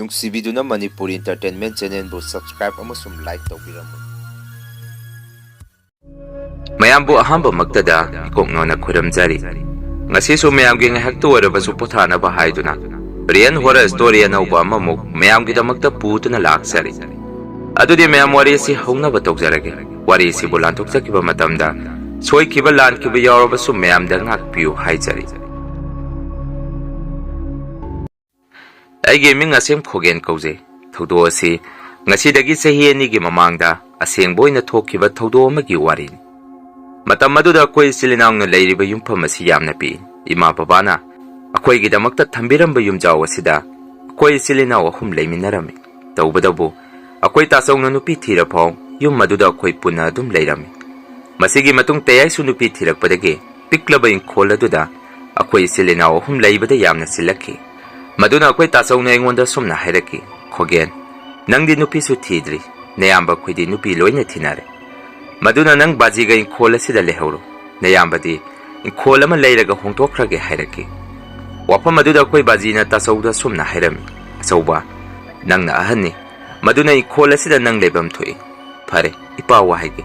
ꯅꯨꯡꯁꯤꯕꯤꯗꯨꯅ Manipuri entertainment ꯆꯦꯅꯦꯜꯕꯨ subscribe ꯑꯃꯁꯨꯡ like ꯇꯧꯕꯤꯔꯝꯃꯨ꯫ ꯃꯌꯥꯝꯕꯨ ꯑꯍꯥꯟꯕꯃꯛꯇꯗ ꯏꯀꯣꯛꯅꯣꯅ ꯈꯨꯔꯨꯝꯖꯔꯤ꯫ ꯉꯁꯤꯁꯨ ꯃꯌꯥꯝꯒꯤ ꯉꯥꯏꯍꯥꯛꯇ ꯑꯣꯏꯔꯕꯁꯨ ꯄꯣꯊꯥꯅꯕ ꯍꯥꯏꯗꯨꯅ ꯔꯤꯌꯟ ꯍꯣꯔꯔ ꯁ꯭ꯇꯣꯔꯤ ꯑꯅꯧꯕ ꯑꯃꯃꯨꯛ ꯃꯌꯥꯝꯒꯤꯗꯃꯛꯇ ꯄꯨꯗꯨꯅ ꯂꯥꯛꯆꯔꯤ꯫ ꯑꯗꯨꯗꯤ ꯃꯌꯥꯝ ꯋꯥꯔꯤ ꯑꯁꯤ ꯍꯧꯅꯕ ꯇꯧꯖꯔꯒꯦ꯫ ꯋꯥꯔꯤ ꯑꯁꯤꯕꯨ ꯂꯥꯟꯊꯣꯛꯆꯈꯤꯕ ꯃꯇꯝꯗ ꯁꯣꯏꯈꯤꯕ ꯂꯥꯟꯈꯤꯕ ꯌꯥꯎꯔꯕꯁꯨ ꯃꯌꯥꯝꯗ ꯉꯥꯛꯄꯤꯌꯨ ꯍꯥꯏꯖꯔꯤ꯫ ꯑꯩꯒꯤ ꯃꯤꯡ ꯑꯁꯦꯝ ꯈꯣꯒꯦꯟ ꯀꯧꯖꯩ꯫ ꯊꯧꯗꯣꯛ ꯑꯁꯤ ꯉꯁꯤꯗꯒꯤ ꯆꯍꯤ 2ꯒꯤ ꯃꯃꯥꯡꯗ ꯑꯁꯦꯡꯕ ꯑꯣꯏꯅ ꯊꯣꯛꯈꯤꯕ ꯊꯧꯗꯣꯛ ꯑꯃꯒꯤ ꯋꯥꯔꯤꯅꯤ꯫ ꯃꯇꯝ ꯑꯗꯨꯗ ꯑꯩꯈꯣꯏ ꯏꯆꯤꯜ ꯏꯅꯥꯎꯅ ꯂꯩꯔꯤꯕ ꯌꯨꯝꯐꯝ ꯑꯁꯤ ꯌꯥꯝꯅ ꯄꯤꯛꯏ꯫ ꯏꯃꯥ ꯕꯕꯥꯅ ꯑꯩꯈꯣꯏꯒꯤꯗꯃꯛꯇ ꯊꯝꯕꯤꯔꯝꯕ ꯌꯨꯝꯖꯥꯎ ꯑꯁꯤꯗ ꯑꯩꯈꯣꯏ ꯏꯆꯤꯜ ꯏꯅꯥꯎ 3 ꯂꯩꯃꯤꯟꯅꯔꯝꯃꯤ꯫ ꯇꯧꯕꯇꯕꯨ ꯑꯩꯈꯣꯏ ꯇꯥꯆꯧꯅ ꯅꯨꯄꯤ ꯊꯤꯔꯐꯥꯎ ꯌꯨꯝ ꯑꯗꯨꯗ ꯑꯩꯈꯣꯏ ꯄꯨꯟꯅ ꯑꯗꯨꯝ ꯂꯩꯔꯝꯃꯤ꯫ ꯃꯁꯤꯒꯤ ꯃꯇꯨꯡ ꯇꯌꯥꯏꯁꯨ ꯅꯨꯄꯤ ꯊꯤꯔꯛꯄꯗꯒꯤ ꯄꯤꯛꯂꯕ ꯏꯪꯈꯣꯜ ꯑꯗꯨꯗ ꯑꯩꯈꯣꯏ ꯏꯆꯤꯜ ꯏꯅꯥꯎ 3 ꯂꯩꯕꯗ ꯌꯥꯝꯅ ꯆꯤꯜꯂꯛꯈꯤ꯫ ꯃꯗꯨꯅ ꯑꯩꯈꯣꯏ ꯇꯥꯆꯧꯅ ꯑꯩꯉꯣꯟꯗ ꯁꯨꯝꯅ ꯍꯥꯏꯔꯛꯈꯤ, "ꯈꯣꯒꯦꯟ, ꯅꯪꯗꯤ ꯅꯨꯄꯤꯁꯨ ꯊꯤꯗ꯭ꯔꯤ, ꯅꯌꯥꯝꯕ ꯑꯩꯈꯣꯏꯗꯤ ꯅꯨꯄꯤ ꯂꯣꯏꯅ ꯊꯤꯅꯔꯦ꯫ ꯃꯗꯨꯅ ꯅꯪ ꯕꯥꯖꯤꯒ ꯏꯪꯈꯣꯜ ꯑꯁꯤꯗ ꯂꯩꯍꯧꯔꯣ꯫ ꯅꯌꯥꯝꯕꯗꯤ ꯏꯪꯈꯣꯜ ꯑꯃ ꯂꯩꯔꯒ ꯍꯣꯡꯗꯣꯛꯈ꯭ꯔꯒꯦ" ꯍꯥꯏꯔꯛꯈꯤ꯫ ꯋꯥꯐꯝ ꯑꯗꯨꯗ ꯑꯩꯈꯣꯏ ꯕꯥꯖꯤꯅ ꯇꯥꯆꯧꯗ ꯁꯨꯝꯅ ꯍꯥꯏꯔꯝꯃꯤ, "ꯑꯆꯧꯕ, ꯅꯪꯅ ꯑꯍꯟꯅꯤ, ꯃꯗꯨꯅ ꯏꯪꯈꯣꯜ ꯑꯁꯤꯗ ꯅꯪ ꯂꯩꯐꯝ ꯊꯣꯛꯏ꯫ ꯐꯔꯦ, ꯏꯄꯥ ꯋꯥ ꯍꯥꯏꯒꯦ,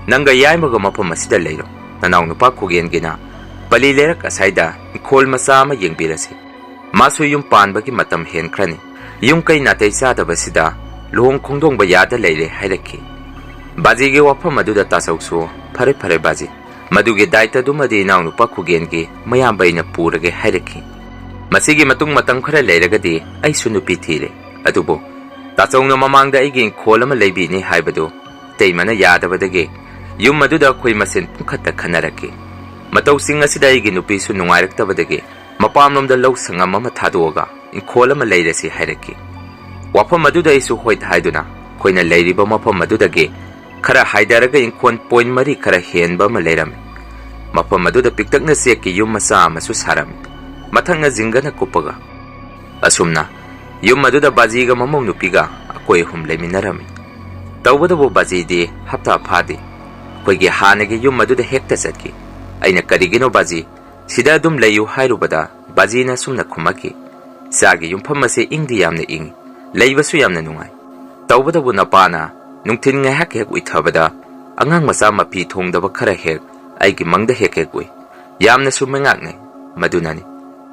ꯅꯪꯒ ꯌꯥꯏꯃꯒ ꯃꯐꯝ ꯑꯁꯤꯗ ꯂꯩꯔꯣ꯫ ꯅꯅꯥꯎ ꯅꯨꯄꯥ ꯈꯣꯒꯦꯟꯒꯤꯅ ꯄꯂꯤ ꯂꯩꯔꯛ ꯑꯁꯥꯏꯗ ꯏꯪꯈꯣꯜ ꯃꯆꯥ ꯑꯃ ꯌꯦꯡꯕꯤꯔꯁꯤ꯫ ꯃꯥꯁꯨ ꯌꯨꯝ ꯄꯥꯟꯕꯒꯤ ꯃꯇꯝ ꯍꯦꯟꯈ꯭ꯔꯅꯤ꯫ ꯌꯨꯝ ꯀꯩ ꯅꯥꯇꯩ ꯆꯥꯗꯕꯁꯤꯗ ꯂꯨꯍꯣꯡ ꯈꯣꯡꯗꯣꯡꯕ ꯌꯥꯗ ꯂꯩꯔꯦ" ꯍꯥꯏꯔꯛꯈꯤ꯫ ꯕꯥꯖꯤꯒꯤ ꯋꯥꯐꯝ ꯑꯗꯨꯗ ꯇꯥꯆꯧꯁꯨ, "ꯐꯔꯦ ꯐꯔꯦ ꯕꯥꯖꯤ, ꯃꯗꯨꯒꯤ ꯗꯥꯏꯇꯗꯨꯃꯗꯤ ꯏꯅꯥꯎꯅꯨꯄꯥ ꯈꯣꯒꯦꯟꯒꯤ ꯃꯌꯥꯝꯕ ꯑꯩꯅ ꯄꯨꯔꯒꯦ" ꯍꯥꯏꯔꯛꯈꯤ꯫ ꯃꯁꯤꯒꯤ ꯃꯇꯨꯡ ꯃꯇꯝ ꯈꯔ ꯂꯩꯔꯒꯗꯤ ꯑꯩꯁꯨ ꯅꯨꯄꯤ ꯊꯤꯔꯦ꯫ ꯑꯗꯨꯕꯨ ꯇꯥꯆꯧꯅ ꯃꯃꯥꯡꯗ ꯑꯩꯒꯤ ꯏꯪꯈꯣꯜ ꯑꯃ ꯂꯩꯕꯤꯅꯤ ꯍꯥꯏꯕꯗꯨ ꯏꯇꯩꯃꯅ ꯌꯥꯗꯕꯗꯒꯤ ꯌꯨꯝ ꯑꯗꯨꯗ ꯑꯩꯈꯣই ꯃꯁꯦꯟ ꯄꯨꯡꯈꯠꯇ ꯈꯟꯅꯔꯛꯈꯤ꯫ ꯃꯇꯧꯁꯤꯡ ꯑꯁꯤꯗ ꯑꯩꯒꯤ ꯅꯨꯄꯤꯁꯨ ꯅꯨꯡꯉꯥꯏꯔꯛꯇꯕꯗꯒꯤ ꯃꯄꯥꯝꯂꯣꯝꯗ ꯂꯧ ꯁꯪꯉꯝ ꯑꯃ ꯊꯥꯗꯣꯛꯑꯒ ꯏꯪꯈꯣꯜ ꯑꯃ ꯂꯩꯔꯁꯤ ꯍꯥꯏꯔꯛꯈꯤ꯫ ꯋꯥꯐꯝ ꯑꯗꯨꯗ ꯑꯩꯁꯨ ꯍꯣꯏ ꯍꯥꯏꯗꯨꯅ ꯑꯩꯈꯣꯏꯅ ꯂꯩꯔꯤꯕ ꯃꯐꯝ ꯑꯗꯨꯗꯒꯤ ꯈꯔ ꯍꯥꯏꯗꯔꯒ ꯏꯪꯈꯣꯜ ꯄꯣꯏꯟ 4 ꯈꯔ ꯍꯦꯟꯕ ꯑꯃ ꯂꯩꯔꯝꯃꯤ꯫ ꯃꯐꯝ ꯑꯗꯨꯗ ꯄꯤꯛꯇꯛꯅ ꯆꯦꯛꯀꯤ ꯌꯨꯝ ꯃꯆꯥ ꯑꯃꯁꯨ ꯁꯥꯔꯝꯃꯤ, ꯃꯊꯛꯅ ꯖꯤꯡꯒꯅ ꯀꯨꯞꯄꯒ꯫ ꯑꯁꯨꯝꯅ ꯌꯨꯝ ꯑꯗꯨꯗ ꯕꯥꯖꯤꯒ ꯃꯃꯧ ꯅꯨꯄꯤꯒ ꯑꯩꯈꯣꯏ 3 ꯂꯩꯃꯤꯟꯅꯔꯝꯃꯤ꯫ ꯇꯧꯕꯇꯕꯨ ꯕꯥꯖꯤꯗꯤ ꯍꯞꯇꯥ ꯐꯥꯗꯦ ꯑꯩꯈꯣꯏꯒꯤ ꯍꯥꯟꯅꯒꯤ ꯌꯨꯝ ꯑꯗꯨꯗ ꯍꯦꯛꯇ ꯆꯠꯈꯤ꯫ ꯑꯩꯅ "ꯀꯔꯤꯒꯤꯅꯣ ꯕꯥꯖꯤ, ꯁꯤꯗ ꯑꯗꯨꯝ ꯂꯩꯌꯨ" ꯍꯥꯏꯔꯨꯕꯗ ꯕꯥꯖꯤꯅ ꯁꯨꯝꯅ ꯈꯨꯝꯃꯛꯈꯤ, "ꯏꯆꯥꯒꯤ ꯌꯨꯝꯐꯝ ꯑꯁꯤ ꯏꯪꯗꯤ ꯌꯥꯝꯅ ꯏꯪꯉꯤ, ꯂꯩꯕꯁꯨ ꯌꯥꯝꯅ ꯅꯨꯡꯉꯥꯏ꯫ ꯇꯧꯕꯇꯕꯨ ꯅꯄꯥꯅ ꯅꯨꯡꯊꯤꯟ ꯉꯥꯏꯍꯥꯛ ꯍꯦꯛ ꯎꯏꯊꯕꯗ ꯑꯉꯥꯡ ꯃꯆꯥ ꯃꯄꯤ ꯊꯣꯡꯗꯕ ꯈꯔ ꯍꯦꯛ ꯑꯩꯒꯤ ꯃꯪꯗ ꯍꯦꯛ ꯎꯏ꯫ ꯌꯥꯝꯅꯁꯨ ꯃꯉꯥꯛꯅꯩ꯫ ꯃꯗꯨꯅꯅꯤ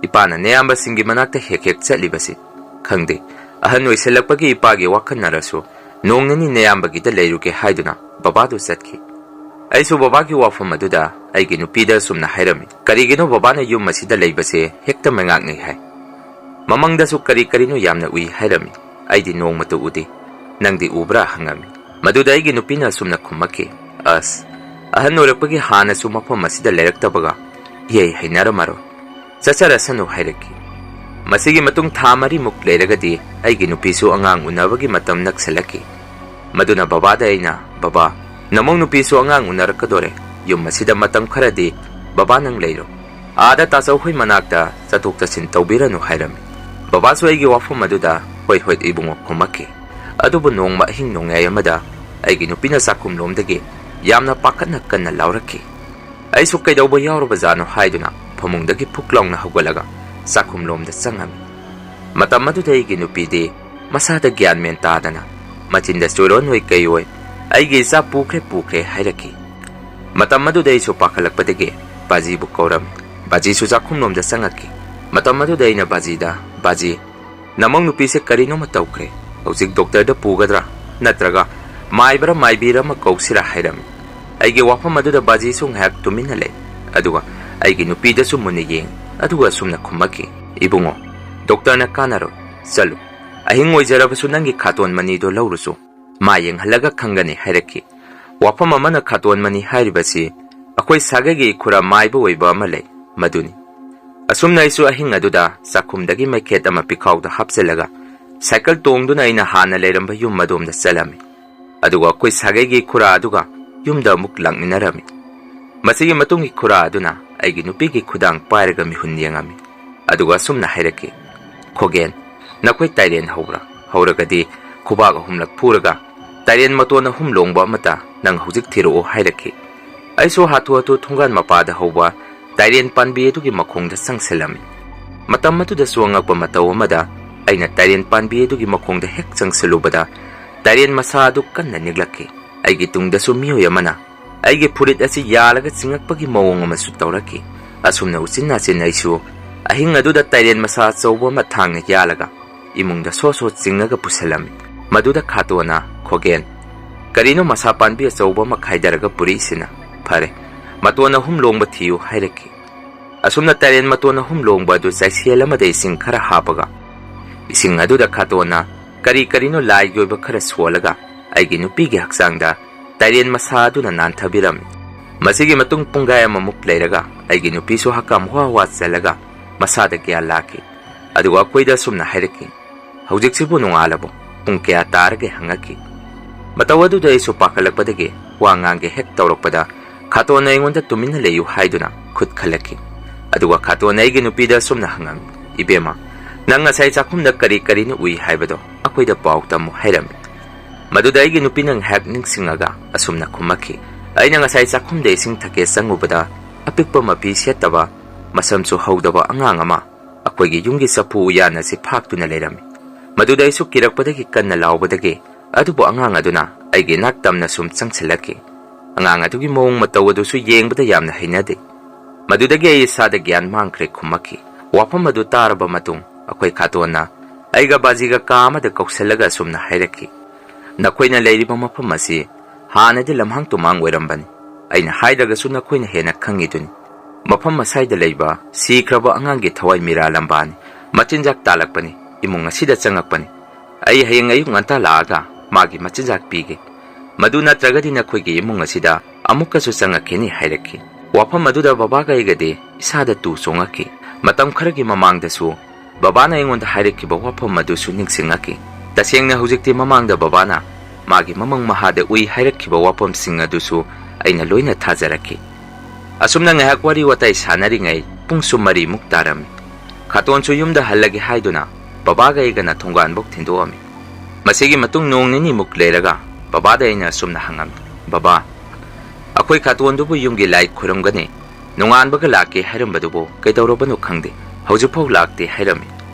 ꯏꯄꯥꯅ ꯅꯌꯥꯝꯕꯁꯤꯡꯒꯤ ꯃꯅꯥꯛꯇ ꯍꯦꯛ ꯆꯠꯂꯤꯕꯁꯤ꯫ ꯈꯪꯗꯦ, ꯑꯍꯟ ꯑꯣꯏꯁꯜꯂꯛꯄꯒꯤ ꯏꯄꯥꯒꯤ ꯋꯥꯈꯟꯅꯔꯁꯨ ꯅꯣꯡ ꯅꯤꯅꯤ ꯅꯌꯥꯝꯕꯒꯤꯗ ꯂꯩꯔꯨꯒꯦ" ꯍꯥꯏꯗꯨꯅ ꯕꯕꯥꯗꯨ ꯆꯠꯈꯤ꯫ ꯑꯩꯁꯨ ꯕꯕꯥꯒꯤ ꯋꯥꯐꯝ ꯑꯗꯨꯗ ꯑꯩꯒꯤ ꯅꯨꯄꯤꯗ ꯁꯨꯝꯅ ꯍꯥꯏꯔꯝꯃꯤ, "ꯀꯔꯤꯒꯤꯅꯣ ꯕꯕꯥꯅ ꯌꯨꯝ ꯑꯁꯤꯗ ꯂꯩꯕꯁꯦ ꯍꯦꯛꯇ ꯃꯉꯥꯛꯅꯩ ꯍꯥꯏ? ꯃꯃꯪꯗꯁꯨ ꯀꯔꯤ ꯀꯔꯤꯅꯣ ꯌꯥꯝꯅ ꯎꯏ" ꯍꯥꯏꯔꯝꯃꯤ꯫ ꯑꯩꯗꯤ ꯅꯣꯡꯃꯇ ꯎꯗꯦ, ꯅꯪꯗꯤ ꯎꯕ꯭ꯔꯥ ꯍꯪꯉꯝꯃꯤ꯫ ꯃꯗꯨꯗ ꯑꯩꯒꯤ ꯅꯨꯄꯤꯅ ꯁꯨꯝꯅ ꯈꯨꯝꯃꯛꯈꯤ, "ꯑꯁ, ꯑꯍꯟ ꯑꯣꯏꯔꯛꯄꯒꯤ ꯍꯥꯟꯅꯁꯨ ꯃꯐꯝ ꯑꯁꯤꯗ ꯂꯩꯔꯛꯇꯕꯒ ꯏꯍꯩ ꯍꯩꯅꯔꯝꯃꯔꯣꯏ, ꯆꯠꯆꯔꯁꯅꯨ" ꯍꯥꯏꯔꯛꯈꯤ꯫ ꯃꯁꯤꯒꯤ ꯃꯇꯨꯡ ꯊꯥ 4ꯃꯨꯛ ꯂꯩꯔꯒꯗꯤ ꯑꯩꯒꯤ ꯅꯨꯄꯤꯁꯨ ꯑꯉꯥꯡ ꯎꯅꯕꯒꯤ ꯃꯇꯝ ꯅꯛꯁꯜꯂꯛꯈꯤ꯫ ꯃꯗꯨꯅ ꯕꯕꯥꯗ ꯑꯩꯅ, "ꯕꯕꯥ, ꯅꯃꯧ ꯅꯨꯄꯤꯁꯨ ꯑꯉꯥꯡ ꯎꯅꯔꯛꯀꯗꯣꯔꯦ꯫ ꯌꯨꯝ ꯑꯁꯤꯗ ꯃꯇꯝ ꯈꯔꯗꯤ ꯕꯕꯥ ꯅꯪ ꯂꯩꯔꯣ, ꯑꯥꯗ ꯇꯥꯆꯧꯈꯣꯏ ꯃꯅꯥꯛꯇ ꯆꯠꯊꯣꯛ ꯆꯠꯁꯤꯟ ꯇꯧꯕꯤꯔꯅꯨ" ꯍꯥꯏꯔꯝꯃꯤ꯫ ꯕꯕꯥꯁꯨ ꯑꯩꯒꯤ ꯋꯥꯐꯝ ꯑꯗꯨꯗ "ꯍꯣꯏ ꯍꯣꯏ ꯏꯕꯨꯡꯉꯣ" ꯈꯨꯝꯃꯛꯈꯤ꯫ ꯑꯗꯨꯕꯨ ꯅꯣꯡꯃ ꯑꯍꯤꯡ ꯅꯣꯡꯌꯥꯏ ꯑꯃꯗ ꯑꯩꯒꯤ ꯅꯨꯄꯤꯅ ꯆꯥꯛꯈꯨꯝꯂꯣꯝꯗꯒꯤ ꯌꯥꯝꯅ ꯄꯥꯈꯠꯅ ꯀꯟꯅ ꯂꯥꯎꯔꯛꯈꯤ꯫ ꯑꯩꯁꯨ ꯀꯩꯗꯧꯕ ꯌꯥꯎꯔꯕꯖꯥꯠꯅꯣ ꯍꯥꯏꯗꯨꯅ ꯐꯃꯨꯡꯗꯒꯤ ꯐꯨꯛ ꯂꯥꯎꯅ ꯍꯧꯒꯠꯂꯒ ꯆꯥꯛꯈꯨꯝꯂꯣꯝꯗ ꯆꯪꯉꯝꯃꯤ꯫ ꯃꯇꯝ ꯑꯗꯨꯗ ꯑꯩꯒꯤ ꯅꯨꯄꯤꯗꯤ ꯃꯁꯥꯗ ꯒ꯭ꯌꯥꯟ ꯃꯦꯟ ꯇꯥꯗꯅ ꯃꯆꯤꯟꯗ ꯆꯣꯏꯔꯣꯟ ꯑꯣꯏ ꯀꯩ ꯑꯣꯏ "ꯑꯩꯒꯤ ꯏꯆꯥ ꯄꯨꯈ꯭ꯔꯦ" ꯍꯥꯏꯔꯛꯈꯤ꯫ ꯃꯇꯝ ꯑꯗꯨꯗ ꯑꯩꯁꯨ ꯄꯥꯈꯠꯂꯛꯄꯗꯒꯤ ꯕꯥꯖꯤꯕꯨ ꯀꯧꯔꯝꯃꯤ꯫ ꯕꯥꯖꯤꯁꯨ ꯆꯥꯛꯈꯨꯝꯂꯣꯝꯗ ꯆꯪꯉꯛꯈꯤ꯫ ꯃꯇꯝ ꯑꯗꯨꯗ ꯑꯩꯅ ꯕꯥꯖꯤꯗ, "ꯕꯥꯖꯤ, ꯅꯃꯧ ꯅꯨꯄꯤꯁꯦ ꯀꯔꯤꯅꯣꯃ ꯇꯧꯈ꯭ꯔꯦ, ꯍꯧꯖꯤꯛ ꯗꯣꯛꯇꯔꯗ ꯄꯨꯒꯗ꯭ꯔꯥ ꯅꯠꯇ꯭ꯔꯒ ꯃꯥꯏꯕꯔ ꯃꯥꯏꯕꯤꯔ ꯑꯃ ꯀꯧꯁꯤꯔꯥ" ꯍꯥꯏꯔꯝꯃꯤ꯫ ꯑꯩꯒꯤ ꯋꯥꯐꯝ ꯑꯗꯨꯗ ꯕꯥꯖꯤꯁꯨ ꯉꯥꯏꯍꯥꯛ ꯇꯨꯃꯤꯟꯅ ꯂꯩ, ꯑꯗꯨꯒ ꯑꯩꯒꯤ ꯅꯨꯄꯤꯗꯁꯨ ꯃꯨꯟꯅ ꯌꯦꯡꯉꯤ, ꯑꯗꯨꯒ ꯁꯨꯝꯅ ꯈꯨꯝꯃꯛꯈꯤ, "ꯏꯕꯨꯡꯉꯣ, ꯗꯣꯛꯇꯔꯅ ꯀꯥꯟꯅꯔꯣꯏ, ꯆꯠꯂꯨ, ꯑꯍꯤꯡ ꯑꯣꯏꯖꯔꯕꯁꯨ ꯅꯪꯒꯤ ꯈꯥꯇꯣꯟ ꯃꯅꯤꯗꯣ ꯂꯧꯔꯨꯆꯣ, ꯃꯥ ꯌꯦꯡꯍꯜꯂꯒ ꯈꯪꯒꯅꯤ" ꯍꯥꯏꯔꯛꯈꯤ꯫ ꯋꯥꯐꯝ ꯑꯃꯅ ꯈꯥꯇꯣꯟ ꯃꯅꯤ ꯍꯥꯏꯔꯤꯕꯁꯤ ꯑꯩꯈꯣꯏ ꯁꯥꯒꯩꯒꯤ ꯈꯨꯔꯥ ꯃꯥꯏꯕ ꯑꯣꯏꯕ ꯑꯃ ꯂꯩ, ꯃꯗꯨꯅꯤ꯫ ꯑꯁꯨꯝꯅ ꯑꯩꯁꯨ ꯑꯍꯤꯡ ꯑꯗꯨꯗ ꯆꯥꯛꯈꯨꯝꯗꯒꯤ ꯃꯩꯈꯦꯠ ꯑꯃ ꯄꯤꯈꯥꯎꯗ ꯍꯥꯞꯆꯤꯜꯂꯒ ꯁꯥꯏꯀꯜ ꯇꯣꯡꯗꯨꯅ ꯑꯩꯅ ꯍꯥꯟꯅ ꯂꯩꯔꯝꯕ ꯌꯨꯝ ꯑꯗꯣꯝꯗ ꯆꯠꯂꯝꯃꯤ꯫ ꯑꯗꯨꯒ ꯑꯩꯈꯣꯏ ꯁꯥꯒꯩꯒꯤ ꯈꯨꯔꯥ ꯑꯗꯨꯒ ꯌꯨꯝꯗ ꯑꯃꯨꯛ ꯂꯥꯛꯃꯤꯟꯅꯔꯝꯃꯤ꯫ ꯃꯁꯤꯒꯤ ꯃꯇꯨꯡꯒꯤ ꯈꯨꯔꯥ ꯑꯗꯨꯅ ꯑꯩꯒꯤ ꯅꯨꯄꯤꯒꯤ ꯈꯨꯗꯥꯡ ꯄꯥꯏꯔꯒ ꯃꯤꯍꯨꯟ ꯌꯦꯡꯉꯝꯃꯤ꯫ ꯑꯗꯨꯒ ꯑꯁꯨꯝꯅ ꯍꯥꯏꯔꯛꯈꯤ, "ꯈꯣꯒꯦꯟ, ꯅꯈꯣꯏ ꯇꯥꯏꯔꯦꯟ ꯍꯧꯕ꯭ꯔꯥ? ꯍꯧꯔꯒꯗꯤ ꯈꯨꯕꯥꯛ 3ꯂꯛ ꯐꯨꯔꯒ ꯇꯥꯏꯔꯦꯟ ꯃꯇꯣꯟ 3 ꯂꯣꯡꯕ ꯑꯃꯇ ꯅꯪ ꯍꯧꯖꯤꯛ ꯊꯤꯔꯛꯑꯣ" ꯍꯥꯏꯔꯛꯈꯤ꯫ ꯑꯩꯁꯨ ꯍꯥꯊꯨ ꯊꯣꯡꯒꯥꯟ ꯃꯄꯥꯗ ꯍꯧꯕ ꯇꯥꯏꯔꯦꯟ ꯄꯥꯟꯕꯤ ꯑꯗꯨꯒꯤ ꯃꯈꯣꯡꯗ ꯆꯪꯁꯤꯜꯂꯝꯃꯤ꯫ ꯃꯇꯝ ꯑꯗꯨꯗꯁꯨ ꯑꯉꯛꯄ ꯃꯇꯧ ꯑꯃꯗ ꯑꯩꯅ ꯇꯥꯏꯔꯦꯟ ꯄꯥꯟꯕꯤ ꯑꯗꯨꯒꯤ ꯃꯈꯣꯡꯗ ꯍꯦꯛ ꯆꯪꯁꯤꯜꯂꯨꯕꯗ ꯇꯥꯏꯔꯦꯟ ꯃꯁꯥ ꯑꯗꯨ ꯀꯟꯅ ꯅꯤꯛꯂꯛꯈꯤ꯫ ꯑꯩꯒꯤ ꯇꯨꯡꯗꯁꯨ ꯃꯤꯑꯣꯏ ꯑꯃꯅ ꯑꯩꯒꯤ ꯐꯨꯔꯤꯠ ꯑꯁꯤ ꯌꯥꯜꯂꯒ ꯆꯤꯡꯉꯛꯄꯒꯤ ꯃꯑꯣꯡ ꯑꯃꯁꯨ ꯇꯧꯔꯛꯈꯤ꯫ ꯑꯁꯨꯝꯅ ꯎꯆꯤꯟ ꯅꯥꯆꯤꯟ ꯑꯩꯁꯨ ꯑꯍꯤꯡ ꯑꯗꯨꯗ ꯇꯥꯏꯔꯦꯟ ꯃꯁꯥ ꯑꯆꯧꯕ ꯑꯃ ꯊꯥꯡꯅ ꯌꯥꯜꯂꯒ ꯏꯃꯨꯡꯗ ꯁꯣ ꯆꯤꯡꯉꯒ ꯄꯨꯁꯤꯜꯂꯝꯃꯤ꯫ ꯃꯗꯨꯗ ꯈꯥꯇꯣꯟꯅ "ꯈꯣꯒꯦꯟ, ꯀꯔꯤꯅꯣ ꯃꯁꯥ ꯄꯥꯟꯕꯤ ꯑꯆꯧꯕ ꯑꯃ ꯈꯥꯏꯗꯔꯒ ꯄꯨꯔꯛꯏꯁꯤꯅ? ꯐꯔꯦ, ꯃꯇꯣꯟ 3 ꯂꯣꯡꯕ ꯊꯤꯌꯨ" ꯍꯥꯏꯔꯛꯈꯤ꯫ ꯑꯁꯨꯝꯅ ꯇꯥꯏꯔꯦꯟ ꯃꯇꯣꯟ 3 ꯂꯣꯡꯕ ꯑꯗꯨ ꯆꯩꯁꯦꯜ ꯑꯃꯗ ꯏꯁꯤꯡ ꯈꯔ ꯍꯥꯞꯄꯒ ꯏꯁꯤꯡ ꯑꯗꯨꯗ ꯈꯥꯇꯣꯟꯅ ꯀꯔꯤꯅꯣ ꯂꯥꯏꯒꯤ ꯑꯣꯏꯕ ꯈꯔ ꯁꯣꯜꯂꯒ ꯑꯩꯒꯤ ꯅꯨꯄꯤꯒꯤ ꯍꯛꯆꯥꯡꯗ ꯇꯥꯏꯔꯦꯟ ꯃꯁꯥ ꯑꯗꯨꯅ ꯅꯥꯟꯊꯕꯤꯔꯝꯃꯤ꯫ ꯃꯁꯤꯒꯤ ꯃꯇꯨꯡ ꯄꯨꯡꯒꯥꯏ ꯑꯃꯃꯨꯛ ꯂꯩꯔꯒ ꯑꯩꯒꯤ ꯅꯨꯄꯤꯁꯨ ꯍꯛꯀꯥꯝ ꯋꯥ ꯆꯜꯂꯒ ꯃꯁꯥꯗ ꯒ꯭ꯌꯥꯟ ꯂꯥꯛꯈꯤ꯫ ꯑꯗꯨꯒ ꯑꯩꯈꯣꯏꯗ ꯑꯁꯨꯝꯅ ꯍꯥꯏꯔꯛꯈꯤ, "ꯍꯧꯖꯤꯛꯁꯤꯕꯨ ꯅꯣꯡꯉꯥꯜꯂꯕꯣ? ꯄꯨꯡ ꯀꯌꯥ ꯇꯥꯔꯒꯦ?" ꯍꯪꯉꯛꯈꯤ꯫ ꯃꯇꯧ ꯑꯗꯨꯗ ꯑꯩꯁꯨ ꯄꯥꯈꯠꯂꯛꯄꯗꯒꯤ ꯋꯥ ꯉꯥꯡꯒꯦ ꯍꯦꯛ ꯇꯧꯔꯛꯄꯗ ꯈꯥꯇꯣꯟꯅ ꯑꯩꯉꯣꯟꯗ ꯇꯨꯃꯤꯟꯅ ꯂꯩꯌꯨ ꯍꯥꯏꯗꯨꯅ ꯈꯨꯠ ꯈꯜꯂꯛꯈꯤ꯫ ꯑꯗꯨꯒ ꯈꯥꯇꯣꯟꯅ ꯑꯩꯒꯤ ꯅꯨꯄꯤꯗ ꯑꯁꯨꯝꯅ ꯍꯪꯉꯝꯃꯤ, "ꯏꯕꯦꯝꯃ, ꯅꯪ ꯉꯁꯥꯏ ꯆꯥꯛꯈꯨꯝꯗ ꯀꯔꯤꯅꯣ ꯎꯏ ꯍꯥꯏꯕꯗꯣ ꯑꯩꯈꯣꯏꯗ ꯄꯥꯎ ꯇꯝꯃꯨ" ꯍꯥꯏꯔꯝꯃꯤ꯫ ꯃꯗꯨꯗ ꯑꯩꯒꯤ ꯅꯨꯄꯤꯅ ꯉꯥꯏꯍꯥꯛ ꯅꯤꯡꯁꯤꯡꯉꯒ ꯑꯁꯨꯝꯅ ꯈꯨꯝꯃꯛꯈꯤ, "ꯑꯩꯅ ꯉꯁꯥꯏ ꯆꯥꯛꯈꯨꯝꯗ ꯏꯁꯤꯡ ꯊꯛꯀꯦ ꯆꯪꯉꯨꯕꯗ ꯑꯄꯤꯛꯄ ꯃꯄꯤ ꯁꯦꯠꯇꯕ, ꯃꯁꯝꯁꯨ ꯍꯧꯗꯕ ꯑꯉꯥꯡ ꯑꯃ ꯑꯩꯈꯣꯏꯒꯤ ꯌꯨꯝꯒꯤ ꯆꯐꯨ ꯎꯌꯥꯟ ꯑꯁꯤ ꯐꯥꯛꯇꯨꯅ ꯂꯩꯔꯝꯃꯤ꯫ ꯃꯗꯨꯗ ꯑꯩꯁꯨ ꯀꯤꯔꯛꯄꯗꯒꯤ ꯀꯟꯅ ꯂꯥꯎꯕꯗꯒꯤ ꯑꯗꯨꯕꯨ ꯑꯉꯥꯡ ꯑꯗꯨꯅ ꯑꯩꯒꯤ ꯅꯥꯛ ꯇꯝꯅ ꯁꯨꯝ ꯆꯪꯁꯤꯜꯂꯛꯈꯤ꯫ ꯑꯉꯥꯡ ꯑꯗꯨꯒꯤ ꯃꯑꯣꯡ ꯃꯇꯧ ꯑꯗꯨꯁꯨ ꯌꯦꯡꯕꯗ ꯌꯥꯝꯅ ꯍꯩꯅꯗꯦ꯫ ꯃꯗꯨꯗꯒꯤ ꯑꯩ ꯏꯁꯥꯗ ꯒ꯭ꯌꯥꯟ ꯃꯥꯡꯈ꯭ꯔꯦ" ꯈꯨꯝꯃꯛꯈꯤ꯫ ꯋꯥꯐꯝ ꯑꯗꯨ ꯇꯥꯔꯕ ꯃꯇꯨꯡ ꯑꯩꯈꯣꯏ ꯈꯥꯇꯣꯟꯅ ꯑꯩꯒ ꯕꯥꯖꯤꯒ ꯀꯥ ꯑꯃꯗ ꯀꯧꯁꯤꯜꯂꯒ ꯑꯁꯨꯝꯅ ꯍꯥꯏꯔꯛꯈꯤ, "ꯅꯈꯣꯏꯅ ꯂꯩꯔꯤꯕ ꯃꯐꯝ ꯑꯁꯤ ꯍꯥꯟꯅꯗꯤ ꯂꯝꯍꯥꯡ ꯇꯨꯃꯥꯡ ꯑꯣꯏꯔꯝꯕꯅꯤ꯫ ꯑꯩꯅ ꯍꯥꯏꯗ꯭ꯔꯒꯁꯨ ꯅꯈꯣꯏꯅ ꯍꯦꯟꯅ ꯈꯪꯉꯤꯗꯨꯅꯤ꯫ ꯃꯐꯝ ꯑꯁꯥꯏꯗ ꯂꯩꯕ ꯁꯤꯈ꯭ꯔꯕ ꯑꯉꯥꯡꯒꯤ ꯊꯋꯥꯏ ꯃꯤꯔꯥꯂꯝꯕꯥꯅꯤ꯫ ꯃꯆꯤꯟꯖꯥꯛ ꯇꯥꯜꯂꯛꯄꯅꯤ, ꯏꯃꯨꯡ ꯑꯁꯤꯗ ꯆꯪꯉꯛꯄꯅꯤ꯫ ꯑꯩ ꯍꯌꯦꯡ ꯑꯌꯨꯛ ꯉꯟꯇꯥ ꯂꯥꯛꯑꯒ ꯃꯥꯒꯤ ꯃꯆꯤꯟꯖꯥꯛ ꯄꯤꯒꯦ꯫ ꯃꯗꯨ ꯅꯠꯇ꯭ꯔꯒꯗꯤ ꯅꯈꯣꯏꯒꯤ ꯏꯃꯨꯡ ꯑꯁꯤꯗ ꯑꯃꯨꯛꯀꯁꯨ ꯆꯪꯉꯛꯈꯤꯅꯤ" ꯍꯥꯏꯔꯛꯈꯤ꯫ ꯋꯥꯐꯝ ꯑꯗꯨꯗ ꯕꯕꯥꯒ ꯑꯩꯒꯗꯤ ꯏꯁꯥꯗ ꯇꯨ ꯆꯣꯡꯉꯛꯈꯤ꯫ ꯃꯇꯝ ꯈꯔꯒꯤ ꯃꯃꯥꯡꯗꯁꯨ ꯕꯕꯥꯅ ꯑꯩꯉꯣꯟꯗ ꯍꯥꯏꯔꯛꯈꯤꯕ ꯋꯥꯐꯝ ꯑꯗꯨꯁꯨ ꯅꯤꯡꯁꯤꯡꯉꯛꯈꯤ꯫ ꯇꯁꯦꯡꯅ ꯍꯧꯖꯤꯛꯇꯤ ꯃꯃꯥꯡꯗ ꯕꯕꯥꯅ ꯃꯥꯒꯤ ꯃꯃꯪ ꯃꯍꯥꯗ ꯎꯏ ꯍꯥꯏꯔꯛꯈꯤꯕ ꯋꯥꯐꯝꯁꯤꯡ ꯑꯗꯨꯁꯨ ꯑꯩꯅ ꯂꯣꯏꯅ ꯊꯥꯖꯔꯛꯈꯤ꯫ ꯑꯁꯨꯝꯅ ꯉꯥꯏꯍꯥꯛ ꯋꯥꯔꯤ ꯋꯥꯇꯥꯏ ꯁꯥꯟꯅꯔꯤꯉꯩ ꯄꯨꯡꯁꯨ 4 ꯇꯥꯔꯝꯃꯤ꯫ ꯈꯥꯇꯣꯟꯁꯨ ꯌꯨꯝꯗ ꯍꯜꯂꯒꯦ ꯍꯥꯏꯗꯨꯅ ꯕꯕꯥꯒ ꯑꯩꯒꯅ ꯊꯣꯡꯒꯥꯟꯕꯧ ꯊꯤꯟꯗꯣꯛꯑꯝꯃꯤ꯫ ꯃꯁꯤꯒꯤ ꯃꯇꯨꯡ ꯅꯣꯡ ꯅꯤꯅꯤꯃꯨꯛ ꯂꯩꯔꯒ ꯕꯕꯥꯗ ꯑꯩꯅ ꯑꯁꯨꯝꯅ ꯍꯪꯉꯝꯃꯤ, "ꯕꯕꯥ, ꯑꯩꯈꯣꯏ ꯈꯥꯇꯣꯟꯗꯨꯕꯨ ꯌꯨꯝꯒꯤ ꯂꯥꯏ ꯈꯨꯔꯝꯒꯅꯤ, ꯅꯣꯡꯉꯥꯟꯕꯒ ꯂꯥꯛꯀꯦ ꯍꯥꯏꯔꯝꯕꯗꯨꯕꯨ ꯀꯩꯗꯧꯔꯕꯅꯣ ꯈꯪꯗꯦ, ꯍꯧꯖꯤꯛꯐꯥꯎ ꯂꯥꯛꯇꯦ" ꯍꯥꯏꯔꯝꯃꯤ꯫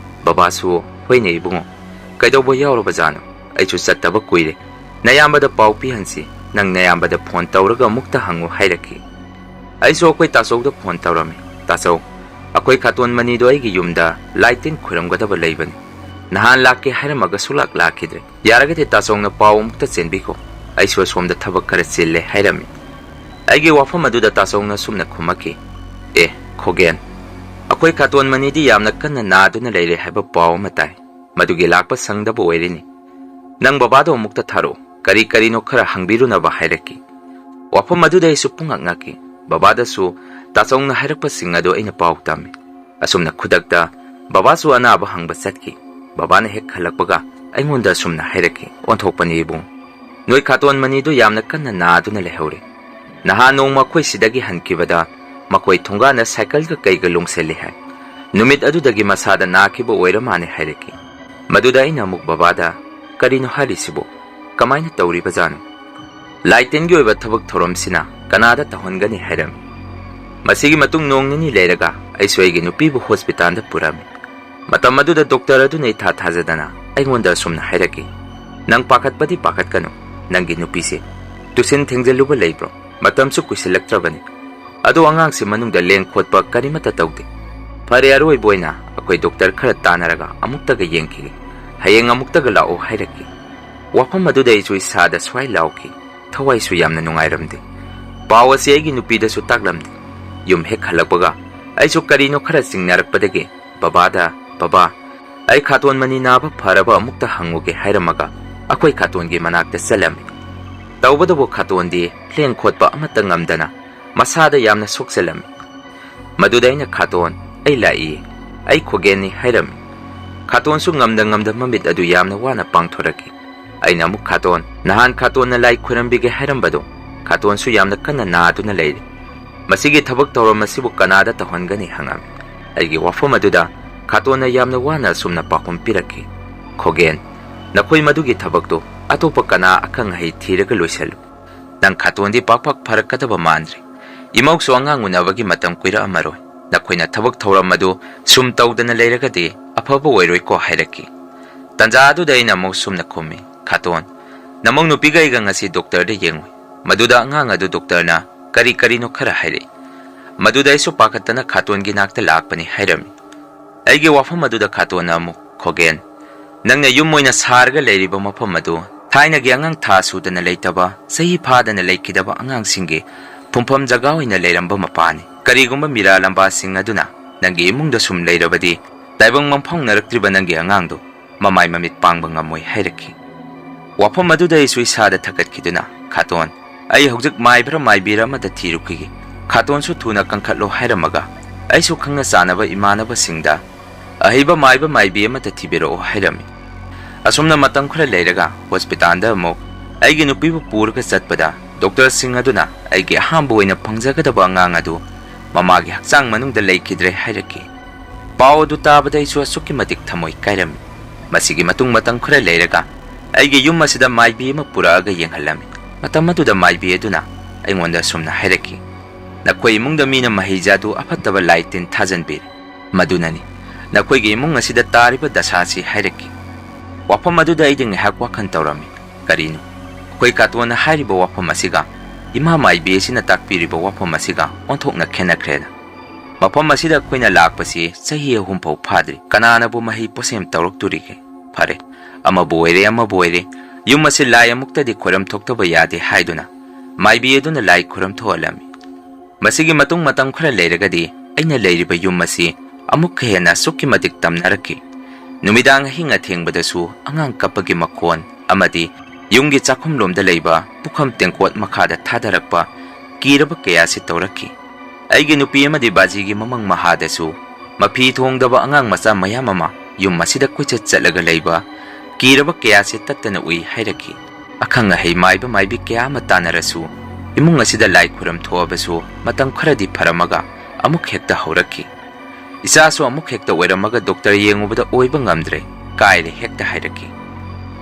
ꯕꯕꯥꯁꯨ, "ꯍꯣꯏꯅꯦ ꯏꯕꯨꯡꯉꯣ, ꯀꯩꯗꯧꯕ ꯌꯥꯎꯔꯕꯖꯥꯠꯅꯣ? ꯑꯩꯁꯨ ꯆꯠꯇꯕ ꯀꯨꯏꯔꯦ, ꯅꯌꯥꯝꯕꯗ ꯄꯥꯎ ꯄꯤꯍꯟꯁꯤ, ꯅꯪ ꯅꯌꯥꯝꯕꯗ ꯐꯣꯟ ꯇꯧꯔꯒ ꯑꯃꯨꯛꯇ ꯍꯪꯉꯨ" ꯍꯥꯏꯔꯛꯈꯤ꯫ ꯑꯩꯁꯨ ꯑꯩꯈꯣꯏ ꯇꯥꯆꯧꯗ ꯐꯣꯟ ꯇꯧꯔꯝꯃꯤ꯫ "ꯇꯥꯆꯧ, ꯑꯩꯈꯣꯏ ꯈꯥꯇꯣꯟ ꯃꯅꯤꯗꯣ ꯑꯩꯒꯤ ꯌꯨꯝꯗ ꯂꯥꯏ ꯇꯤꯟ ꯈꯨꯔꯝꯒꯗꯕ ꯂꯩꯕꯅꯤ꯫ ꯅꯍꯥꯟ ꯂꯥꯛꯀꯦ ꯍꯥꯏꯔꯝꯃꯒ ꯁꯨꯡꯂꯥꯛ ꯂꯥꯛꯈꯤꯗ꯭ꯔꯦ꯫ ꯌꯥꯔꯒꯗꯤ ꯇꯥꯆꯧꯅ ꯄꯥꯎ ꯑꯃꯨꯛꯇ ꯆꯦꯟꯕꯤꯈꯣ, ꯑꯩꯁꯨ ꯑꯁꯣꯝꯗ ꯊꯕꯛ ꯈꯔ ꯆꯤꯜꯂꯦ" ꯍꯥꯏꯔꯝꯃꯤ꯫ ꯑꯩꯒꯤ ꯋꯥꯐꯝ ꯑꯗꯨꯗ ꯇꯥꯆꯧꯅ ꯁꯨꯝꯅ ꯈꯨꯝꯃꯛꯈꯤ, "ꯑꯦ ꯈꯣꯒꯦꯟ, ꯑꯩꯈꯣꯏ ꯈꯥꯇꯣꯟ ꯃꯅꯤꯗꯤ ꯌꯥꯝꯅ ꯀꯟꯅ ꯅꯥꯗꯨꯅ ꯂꯩꯔꯦ ꯍꯥꯏꯕ ꯄꯥꯎ ꯑꯃ ꯇꯥꯏ꯫ ꯃꯗꯨꯒꯤ ꯂꯥꯛꯄ ꯁꯪꯗꯕ ꯑꯣꯏꯔꯤꯅꯤ꯫ ꯅꯪ ꯕꯕꯥꯗꯣ ꯑꯃꯨꯛꯇ ꯊꯥꯔꯛꯎ, ꯀꯔꯤꯅꯣ ꯈꯔ ꯍꯪꯕꯤꯔꯨꯅꯕ" ꯍꯥꯏꯔꯛꯈꯤ꯫ ꯋꯥꯐꯝ ꯑꯗꯨꯗ ꯑꯩꯁꯨ ꯄꯨꯡꯉꯛ ꯉꯛꯈꯤ꯫ ꯕꯕꯥꯗꯁꯨ ꯇꯥꯆꯧꯅ ꯍꯥꯏꯔꯛꯄꯁꯤꯡ ꯑꯗꯨ ꯑꯩꯅ ꯄꯥꯎ ꯇꯝꯃꯤ꯫ ꯑꯁꯨꯝꯅ ꯈꯨꯗꯛꯇ ꯕꯕꯥꯁꯨ ꯑꯅꯥꯕ ꯍꯪꯕ ꯆꯠꯈꯤ꯫ ꯕꯕꯥꯅ ꯍꯦꯛ ꯍꯜꯂꯛꯄꯒ ꯑꯩꯉꯣꯟꯗ ꯑꯁꯨꯝꯅ ꯍꯥꯏꯔꯛꯈꯤ, "ꯑꯣꯟꯊꯣꯛꯄꯅꯤ ꯏꯕꯨꯡ, ꯅꯣꯏ ꯈꯥꯇꯣꯟ ꯃꯅꯤꯗꯨ ꯌꯥꯝꯅ ꯀꯟꯅ ꯅꯥꯗꯨꯅ ꯂꯩꯍꯧꯔꯦ꯫ ꯅꯍꯥꯟ ꯅꯣꯡꯃ ꯑꯩꯈꯣꯏ ꯁꯤꯗꯒꯤ ꯍꯟꯈꯤꯕꯗ ꯃꯈꯣꯏ ꯊꯣꯡꯒꯥꯟꯗ ꯁꯥꯏꯀꯜꯒ ꯀꯩꯒ ꯂꯣꯡꯁꯤꯜꯂꯤ ꯍꯥꯏ꯫ ꯅꯨꯃꯤꯠ ꯑꯗꯨꯗꯒꯤ ꯃꯁꯥꯗ ꯅꯥꯈꯤꯕ ꯑꯣꯏꯔ ꯃꯥꯜꯂꯦ" ꯍꯥꯏꯔꯛꯈꯤ꯫ ꯃꯗꯨꯗ ꯑꯩꯅ ꯑꯃꯨꯛ ꯕꯕꯥꯗ, "ꯀꯔꯤꯅꯣ ꯍꯥꯏꯔꯤꯁꯤꯕꯨ? ꯀꯃꯥꯏꯅ ꯇꯧꯔꯤꯕꯖꯥꯠꯅꯣ? ꯂꯥꯏꯇꯤꯟꯒꯤ ꯑꯣꯏꯕ ꯊꯕꯛ ꯊꯧꯔꯝꯁꯤꯅ ꯀꯅꯥꯗ ꯇꯧꯍꯟꯒꯅꯤ" ꯍꯥꯏꯔꯝꯃꯤ꯫ ꯃꯁꯤꯒꯤ ꯃꯇꯨꯡ ꯅꯣꯡ ꯅꯤꯅꯤ ꯂꯩꯔꯒ ꯑꯩꯁꯨ ꯑꯩꯒꯤ ꯅꯨꯄꯤꯕꯨ ꯍꯣꯁꯄꯤꯇꯥꯜꯗ ꯄꯨꯔꯝꯃꯤ꯫ ꯃꯇꯝ ꯑꯗꯨꯗ ꯗꯣꯛꯇꯔ ꯑꯗꯨꯅ ꯏꯊꯥ ꯊꯥꯖꯗꯅ ꯑꯩꯉꯣꯟꯗ ꯑꯁꯨꯝꯅ ꯍꯥꯏꯔꯛꯈꯤ, "ꯅꯪ ꯄꯥꯈꯠꯄꯗꯤ ꯄꯥꯈꯠꯀꯅꯨ, ꯅꯪꯒꯤ ꯅꯨꯄꯤꯁꯦ ꯇꯨꯁꯤꯟ ꯊꯦꯡꯖꯤꯜꯂꯨꯕ ꯂꯩꯕ꯭ꯔꯣ? ꯃꯇꯝꯁꯨ ꯀꯨꯏꯁꯤꯜꯂꯛꯇ꯭ꯔꯕꯅꯤ꯫ ꯑꯗꯣ ꯑꯉꯥꯡꯁꯤ ꯃꯅꯨꯡꯗ ꯂꯦꯡ ꯈꯣꯠꯄ ꯀꯔꯤꯃꯠꯇ ꯇꯧꯗꯦ꯫ ꯐꯔꯦ, ꯑꯔꯣꯏꯕ ꯑꯣꯏꯅ ꯑꯩꯈꯣꯏ ꯗꯣꯛꯇꯔ ꯈꯔ ꯇꯥꯟꯅꯔꯒ ꯑꯃꯨꯛꯇꯒ ꯌꯦꯡꯈꯤꯒꯦ, ꯍꯌꯦꯡ ꯑꯃꯨꯛꯇꯒ ꯂꯥꯛꯑꯣ" ꯍꯥꯏꯔꯛꯈꯤ꯫ ꯋꯥꯐꯝ ꯑꯗꯨꯗ ꯑꯩꯁꯨ ꯏꯁꯥꯗ ꯁ꯭ꯋꯥꯏ ꯂꯥꯎꯈꯤ꯫ ꯊꯋꯥꯏꯁꯨ ꯌꯥꯝꯅ ꯅꯨꯡꯉꯥꯏꯔꯝꯗꯦ꯫ ꯄꯥꯎ ꯑꯁꯤ ꯑꯩꯒꯤ ꯅꯨꯄꯤꯗꯁꯨ ꯇꯥꯛꯂꯝꯗꯦ꯫ ꯌꯨꯝ ꯍꯦꯛ ꯍꯜꯂꯛꯄꯒ ꯑꯩꯁꯨ ꯀꯔꯤꯅꯣ ꯈꯔ ꯆꯤꯡꯅꯔꯛꯄꯗꯒꯤ ꯕꯕꯥꯗ, "ꯕꯕꯥ, ꯑꯩ ꯈꯥꯇꯣꯟ ꯃꯅꯤ ꯅꯥꯕ ꯐꯔꯕ ꯑꯃꯨꯛꯇ ꯍꯪꯉꯨꯒꯦ" ꯍꯥꯏꯔꯝꯃꯒ ꯑꯩꯈꯣꯏ ꯈꯥꯇꯣꯟꯒꯤ ꯃꯅꯥꯛꯇ ꯆꯠꯂꯝꯃꯤ꯫ ꯇꯧꯕꯇꯕꯨ ꯈꯥꯇꯣꯟꯗꯤ ꯂꯦꯡ ꯈꯣꯠꯄ ꯑꯃꯠꯇ ꯉꯝꯗꯅ ꯃꯁꯥꯗ ꯌꯥꯝꯅ ꯁꯣꯛꯆꯜꯂꯝꯃꯤ꯫ ꯃꯗꯨꯗ ꯑꯩꯅ, "ꯈꯥꯇꯣꯟ, ꯑꯩ ꯂꯥꯛꯏ, ꯑꯩ ꯈꯣꯒꯦꯟꯅꯤ" ꯍꯥꯏꯔꯝꯃꯤ꯫ ꯈꯥꯇꯣꯟꯁꯨ ꯉꯝꯗ ꯃꯃꯤꯠ ꯑꯗꯨ ꯌꯥꯝꯅ ꯋꯥꯅ ꯄꯥꯡꯊꯣꯔꯛꯈꯤ꯫ ꯑꯩꯅ ꯑꯃꯨꯛ, "ꯈꯥꯇꯣꯟ, ꯅꯍꯥꯟ ꯈꯥꯇꯣꯟꯅ ꯂꯥꯏ ꯈꯨꯔꯝꯕꯤꯒꯦ ꯍꯥꯏꯔꯝꯕꯗꯣ, ꯈꯥꯇꯣꯟꯁꯨ ꯌꯥꯝꯅ ꯀꯟꯅ ꯅꯥꯗꯨꯅ ꯂꯩꯔꯦ꯫ ꯃꯁꯤꯒꯤ ꯊꯕꯛ ꯊꯧꯔꯝ ꯑꯁꯤꯕꯨ ꯀꯅꯥꯗ ꯇꯧꯍꯟꯒꯅꯤ" ꯍꯪꯉꯝꯃꯤ꯫ ꯑꯩꯒꯤ ꯋꯥꯐꯝ ꯑꯗꯨꯗ ꯈꯥꯇꯣꯟꯅ ꯌꯥꯝꯅ ꯋꯥꯅ ꯑꯁꯨꯝꯅ ꯄꯥꯎꯈꯨꯝ ꯄꯤꯔꯛꯈꯤ, "ꯈꯣꯒꯦꯟ, ꯅꯈꯣꯏ ꯃꯗꯨꯒꯤ ꯊꯕꯛꯇꯣ ꯑꯇꯣꯞꯄ ꯀꯅꯥ ꯑꯈꯪ ꯑꯍꯩ ꯊꯤꯔꯒ ꯂꯣꯏꯁꯜꯂꯨ꯫ ꯅꯪ ꯈꯥꯇꯣꯟꯗꯤ ꯄꯥꯛ ꯐꯔꯛꯀꯗꯕ ꯃꯥꯟꯗ꯭ꯔꯤ꯫ ꯏꯃꯧꯁꯨ ꯑꯉꯥꯡ ꯎꯅꯕꯒꯤ ꯃꯇꯝ ꯀꯨꯏꯔꯛꯑꯝꯃꯔꯣꯏ꯫ ꯅꯈꯣꯏꯅ ꯊꯕꯛ ꯊꯧꯔꯝ ꯑꯗꯨ ꯁꯨꯝ ꯇꯧꯗꯅ ꯂꯩꯔꯒꯗꯤ ꯑꯐꯕ ꯑꯣꯏꯔꯣꯏꯀꯣ" ꯍꯥꯏꯔꯛꯈꯤ꯫ Tanja adu da ina mo sumna khumi khaton namong nupi ga iga ngasi doctor de yengui maduda angang adu doctor na kari no khara haire maduda isu pakatana khaton gi nakta lakpani hairami aigi wafam maduda khaton na mu khogen nangna yum moina sarga leiriba mafam madu thaina gi angang tha sudana leitaba sahi phadana leikidaba angang singe phumpham jaga oina leiramba mapani karigumba mira lamba sing aduna nangi imungda sum leirabadi taibang mamphang naraktriba nangi angang do mamai mamit pangba ngamoi hairaki wafam maduda isu isada thakat kiduna khaton ai hojik maibra maibira mata thirukigi khaton su thuna kangkhatlo hairamaga ai su khanga sanaba imanaba singda ahiba maiba maibi mata thibiro hairami asumna matang khra leiraga hospital da mo aigi nupi bu purga chatpada doctor sing aduna aigi hambo ina phangjagadaba angang adu mamagi hakchang manungda leikidre hairaki paw du tabada isu asukki matik thamoi kairami masigi matung matang khra leiraga aigi yum masida maibi ma puraga yenghalami matam adu da maibi aduna aingonda sumna hairaki nakoi imungda mina mahijadu afattaba laitin thajanbir madunani nakoi gi imung asida tariba dasasi hairaki wafam aduda aiding hak wakhan tawrami karino koi katona hairiba wafam asiga ima maibi asina takpiriba wafam asiga onthokna khenakreda mafam asida koina lakpasi sahi ahum pau phadri kanana bu mahi posem tawrok turike phare ama boire yum asi lai amukta di khoram thoktaba yade haiduna maibi aduna lai khoram thoalami masigi matung matang khara leiragadi aina leiriba yum asi amuk hena sukki matik tamnaraki numidang hinga thengbadasu angang kapagi makhon amadi yumgi chakhum lomda leiba pukham tengkot makhada thadarakpa kiraba kaya si tawraki aigi nupi amadi baji gi mamang mahadasu mapi thongdaba angang macha mayamama yum masida kucha chalaga leiba kiraba kaya si tattana ui hairaki akhanga hei maiba maibi kaya matanarasu imung asida lai khuram thoabasu matang kharadi pharamaga amuk hekta hauraki isasu amuk hekta oiramaga doctor yengubada oiba ngamdre kaire hekta hairaki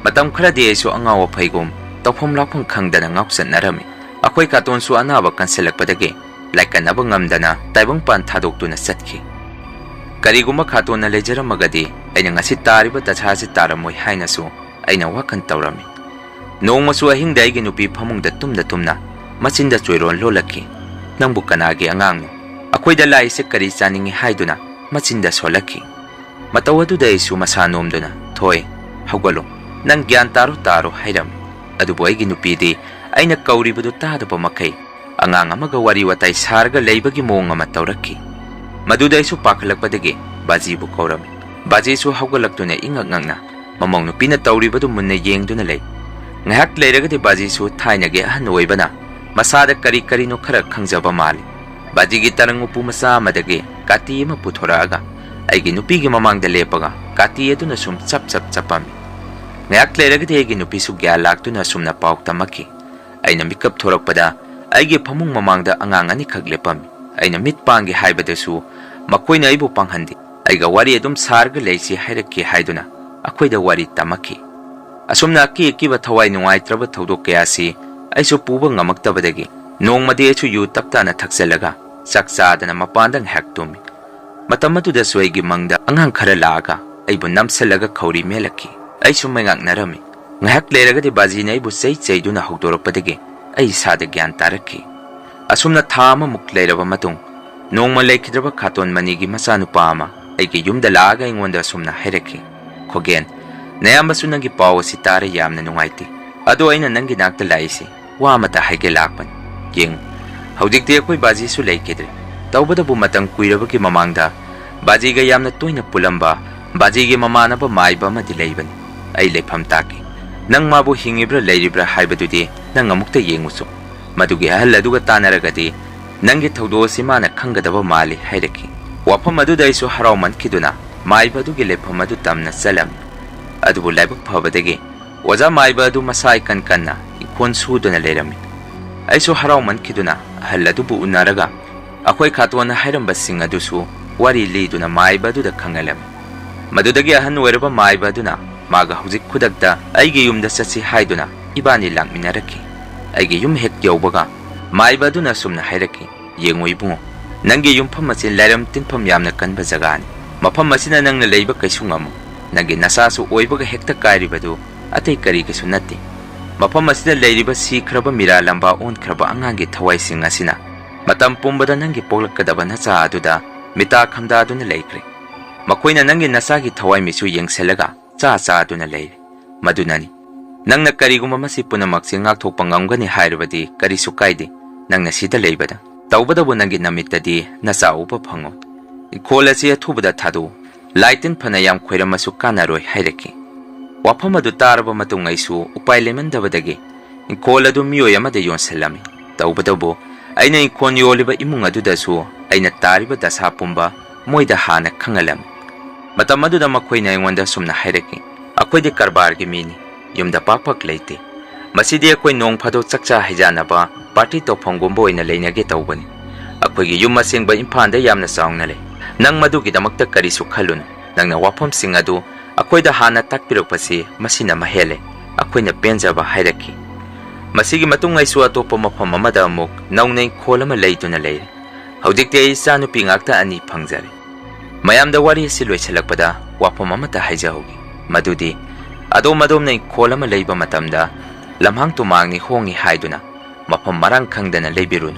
matam kharadi aisu angawa phaigum tawphom lakphang khangdana ngausan narami akhoi katon su anaba kanselakpadage laikanaba ngamdana taibang pan thadoktuna satki kariguma khatona lejaramagadi aina ngasi tariba tachasi taramoi hainasu aina wakan tawrami nongmasu ahingda aigi nupi phamungda tumna machinda choiron lolaki nangbu kanagi angangno akoida laise kari chaningi haiduna machinda solaki matawadu dai su masanomduna thoi hawgalo nang gyan taro hairam adubo aigi nupidi aina kauribudu tadaba makai angang amaga wari watai sarga leibagi mong ama tawraki maduda isu pakhalakpadagi baji bu kaurami baji su hawgalaktuna ingangangna mamong nupina tawribadu munna yengduna lei ngahak leiragadi baji su thainage ahan oibana masada kari no khara khangjaba mali baji gi tarang upu masa madage kati ma puthoraga aigi nupi gi mamangda lepaga kati aduna sum chap chapami ngak leragadi aigi nupi su gya laktuna sumna paukta maki aina mikap thorakpada aigi phamung mamangda angang ani khak lepami aina mit pangi haibada su makoina ibu panghandi aiga wari adum sarga leisi hairaki haiduna akoida wari tamaki asumna ki ba thawai nungai traba thodok kayasi aisu puba ngamaktabadagi nongmadi aisu yu taptana thakselaga saksadana mapandang haktumi matamatuda suaigi mangda angang khara laga aibu namsalaga khauri melaki aisu mengak narami ngahak leragadi baji nai bu chaiduna hokdorakpadagi ai sada gyan taraki asumna thama muk leraba matung nongma lekhidraba khaton manigi masanupa ama aigi yumda laga ingonda sumna hairaki khogen nayambasu nangi paw sitare yamna nungaiti ado aina nangi nakta laisi wa mata haige lakpan yeng hawdikte koi baji su leikidre tawbada bu matang kuirabagi mamangda baji ga yamna toina pulamba baji gi mamana ba maiba ma dileiban ai lepham taki nang mabu hingibra leiribra haibadudi nang amukta yengusu madugi ahal aduga tanaragadi nangi thawdo simana khangadaba mali hairaki wafam aduda isu harauman kiduna maiba dugi lepham adu tamna salam adubu laibak phabadagi waja maiba adu masai kanna ikon suduna lerami aisu harauman kiduna ahal adubu unaraga akhoi khatona hairamba sing adusu wari liduna maiba adu da khangalam madudagi ahan weraba maiba aduna maga hujik khudakta aigi yumda satsi haiduna ibani langminaraki aigi yum hek yawbaga maiba aduna sumna hairaki yengoi bungo nangi yum pham masi lairam tinpham yamna kanba jagani mafam masina nangna leiba kaisungam Nagi nasasu oibaga hekta kairibadu atai kari kasu natti. Mafam asida leiriba sikraba mira lamba onkraba angangi thawai sing asina. Matam pumbada nangi poglakadaba nacha aduda mita khamda aduna leikre. Makoina nangi nasagi thawai misu yengselaga cha aduna leire. Madunani. Nangna kariguma masi punamakse ngakthokpa ngamgani hairibadi karisu kaide nangna sida leibada. Taubadabu nangi namittadi nasa upa phango. Ikhol asi athubada thadu laitin phanayam khoiramasu kanaroi hairaki. Wafam adu taraba matung aisu upai lemandabadagi ikhol adu miyoi amada yonselami. Taubadabu aina ikhon yoliba imung adudasu aina tariba dasa pumba moida hana khangalam. Matam aduda makhoina aingwanda sumna hairaki. Akoide karbargi mini yumda papak leite. Masidi akoi nong phado chakcha hijanaba party tofamgumba oina leinage taubani. Akoigi yum masengba imphanda yamna chaungna le. Nang madugidamakta karisu khalun. Nangna wafamsing adu akoida hana takpirokpasi masina mahele. Akoina penjaba hairaki. Masigi matung aisu atopa mafam amada amuk naunay kholama leituna leire. Haudikte ay sanupi ngakta ani phangjare. Mayamda wari si loisalakpada wafam amata haijahogi. Madudi ado madom na kholama leiba matamda lamhang tumangni hongi haiduna mafam marang khangdana leibirun.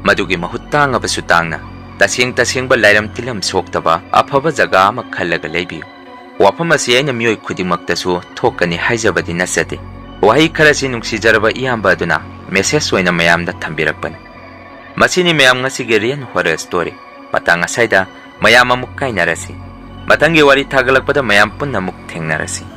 Madugi mahutanga basutangna taseng ba lairam tilam soktaba afaba jaga ama khallaga leibiyu. Wafam asi aina miyoi khudimaktasu thokani haijabadi nasate. Wahi kharasi nungsijaraba iyamba aduna message oina mayamda thambirakpani. Masini mayam ngasige rian horror story. Matang asaida mayam amuk kainarasi. Matangi wari thagalakpada mayam punna muk thengnarasi.